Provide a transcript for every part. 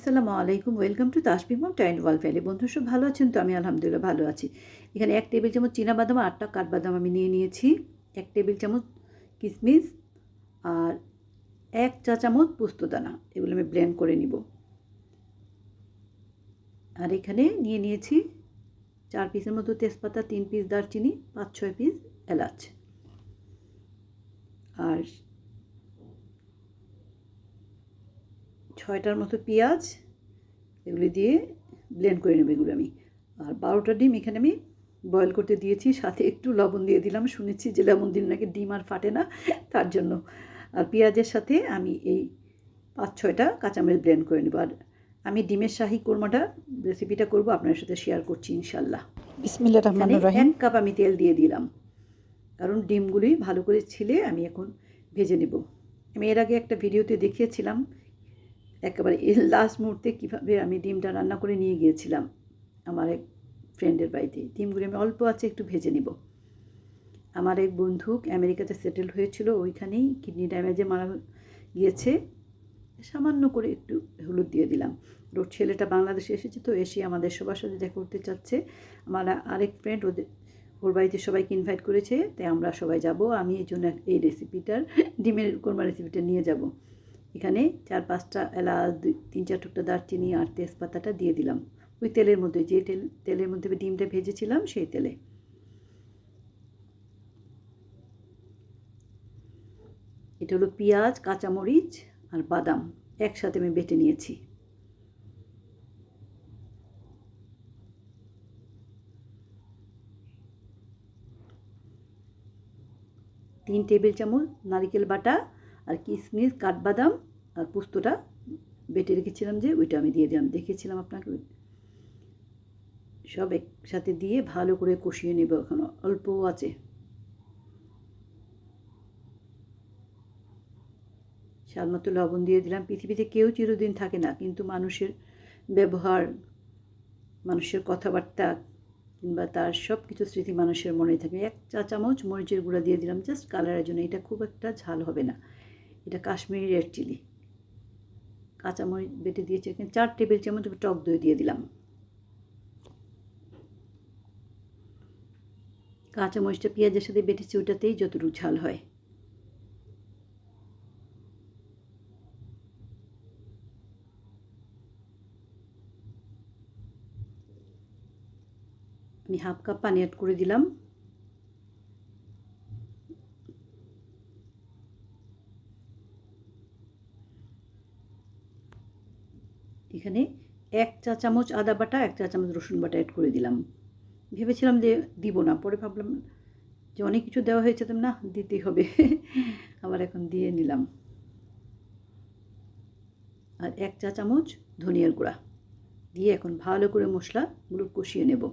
আসসালামু আলাইকুম, welcome to Tasbih mom time world family. বন্ধু সব ভালো আছেন তো? আমি আলহামদুলিল্লাহ ভালো আছি। এখানে 1 টেবিল চামচ চীনাবাদাম আর 8টা কাঠবাদাম আমি নিয়ে নিয়েছি। 1 টেবিল চামচ কিশমিশ আর 1 চা চামচ পোস্তদানা, এগুলো আমি ব্লেন্ড করে নিব। আর এখানে নিয়ে নিয়েছি 4 পিসের মতো তেজপাতা, 3 পিস দারচিনি, 5-6 পিস এলাচ আর 6টার মতো পেঁয়াজ, এগুলি দিয়ে ব্লেন্ড করে নেব এগুলো আমি। আর 12টা ডিম এখানে আমি বয়েল করতে দিয়েছি, সাথে একটু লবণ দিয়ে দিলাম। শুনেছি যে লবণ দিলে নাকি ডিম আর ফাটে না, তার জন্য। আর পেঁয়াজের সাথে আমি এই 5-6টা কাঁচামরিচ ব্লেন্ড করে নেব। আর আমি ডিমের শাহি কোরমাটা রেসিপিটা করব, আপনার সাথে শেয়ার করছি ইনশাল্লাহ। বিসমিল্লাহির রহমানির রহিম। 1 কাপ আমি তেল দিয়ে দিলাম, কারণ ডিমগুলি ভালো করে ছিলে আমি এখন ভেজে নেব। আমি এর আগে একটা ভিডিওতে দেখিয়েছিলাম একেবারে লাস্ট মুহূর্তে কীভাবে আমি ডিমটা রান্না করে নিয়ে গিয়েছিলাম আমার এক ফ্রেন্ডের বাড়িতে। ডিমগুলি আমি অল্প আছে একটু ভেজে নেব। আমার এক বন্ধু আমেরিকাতে সেটেল হয়েছিল, ওইখানেই কিডনি ড্যামেজে মারা গিয়েছে। সামান্য করে একটু হলুদ দিয়ে দিলাম। ওর ছেলেটা বাংলাদেশে এসেছে, তো এসে আমাদের সবার সাথে দেখা করতে চাচ্ছে। আমার আরেক ফ্রেন্ড ওর বাড়িতে সবাইকে ইনভাইট করেছে, তাই আমরা সবাই যাব। আমি এই জন্য এই রেসিপিটার ডিমের কোরমা রেসিপিটা নিয়ে যাব। এখানে 4-5টা এলাচ, 3-4 টুকরা দারচিনি আর তেজপাতাটা দিয়ে দিলাম ওই তেলের মধ্যে, যে তেলের মধ্যে ডিমটা ভেজেছিলাম সেই তেলে। এটা হলো পেঁয়াজ, কাঁচামরিচ আর বাদাম একসাথে আমি বেটে নিয়েছি। তিন টেবিল চামচ নারিকেল বাটা আর কিশমিশ, কাঠবাদাম আর পোস্তটা বেটে রেখেছিলাম যে, ওইটা আমি দিয়ে দিলাম, দেখিয়েছিলাম আপনাকে। সব একসাথে দিয়ে ভালো করে কষিয়ে নেব। এখন অল্প আছে। স্বাদ মতো লবণ দিয়ে দিলাম। পৃথিবীতে কেউ চিরদিন থাকে না, কিন্তু মানুষের ব্যবহার, মানুষের কথাবার্তা কিংবা তার সব কিছু স্মৃতি মানুষের মনে থাকে। 1 চা চামচ মরিচের গুঁড়া দিয়ে দিলাম জাস্ট কালারের জন্য। এটা খুব একটা ঝাল হবে না, এটা কাশ্মীরি রেড চিলি। কাঁচামরিচ বেটে দিয়েছি। এখানে 4 টেবিল চামচ টক দই দিয়ে দিলাম। কাঁচামরিচটা পেঁয়াজের সাথে বেটেছি, ওটাতেই যতটুকু ঝাল হয়। আমি 1/2 কাপ পানি অ্যাড করে দিলাম। এখানে 1 চা চামচ আদা বাটা, 1 চা চামচ রসুন বাটা অ্যাড করে দিলাম। ভেবেছিলাম যে দিব না, পরে ভাবলাম যে অনেক কিছু দেওয়া হয়েছে, তো না দিতেই হবে। আবার এখন দিয়ে নিলাম। আর 1 চা চামচ ধনিয়ার গুঁড়া দিয়ে এখন ভালো করে মশলাগুলো কষিয়ে নেব।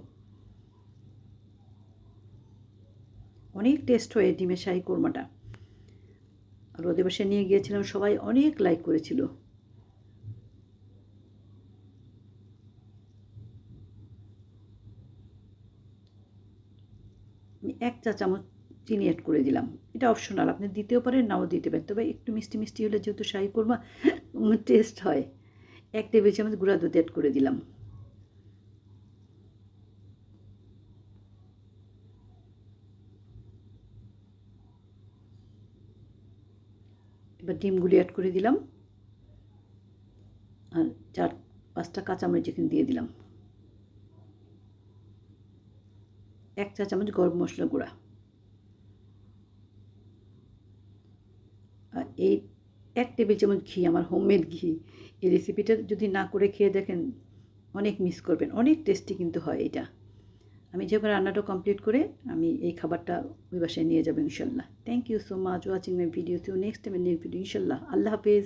অনেক টেস্ট হয় ডিমের শাহি কোরমাটা। আর ওদের বাসায় নিয়ে গিয়েছিলাম, সবাই অনেক লাইক করেছিল। আমি 1 চা চামচ চিনি অ্যাড করে দিলাম। এটা অপশনাল, আপনি দিতেও পারেন, নাও দিতে পারেন, তবে একটু মিষ্টি মিষ্টি হলে যেহেতু শাহি কোরমা টেস্ট হয়। 1 টেবিল চামচ গুঁড়া দুধ অ্যাড করে দিলাম। এবার ডিমগুলি অ্যাড করে দিলাম আর 4-5টা কাঁচামরিচ এখানে দিয়ে দিলাম। 1 চা চামচ গরম মশলা গুঁড়া। আর এই 1 টেবিল চামচ ঘি, আমার হোমমেড ঘি। এই রেসিপিটা যদি না করে খেয়ে দেখেন অনেক মিস করবেন, অনেক টেস্টি কিন্তু হয় এটা। আমি যখন রান্নাটা কমপ্লিট করে আমি এই খাবারটা ওই বাসায় নিয়ে যাবো ইনশাল্লাহ। Thank you so much watching my video. See you next time in new video ইনশাল্লাহ। আল্লাহ হাফেজ।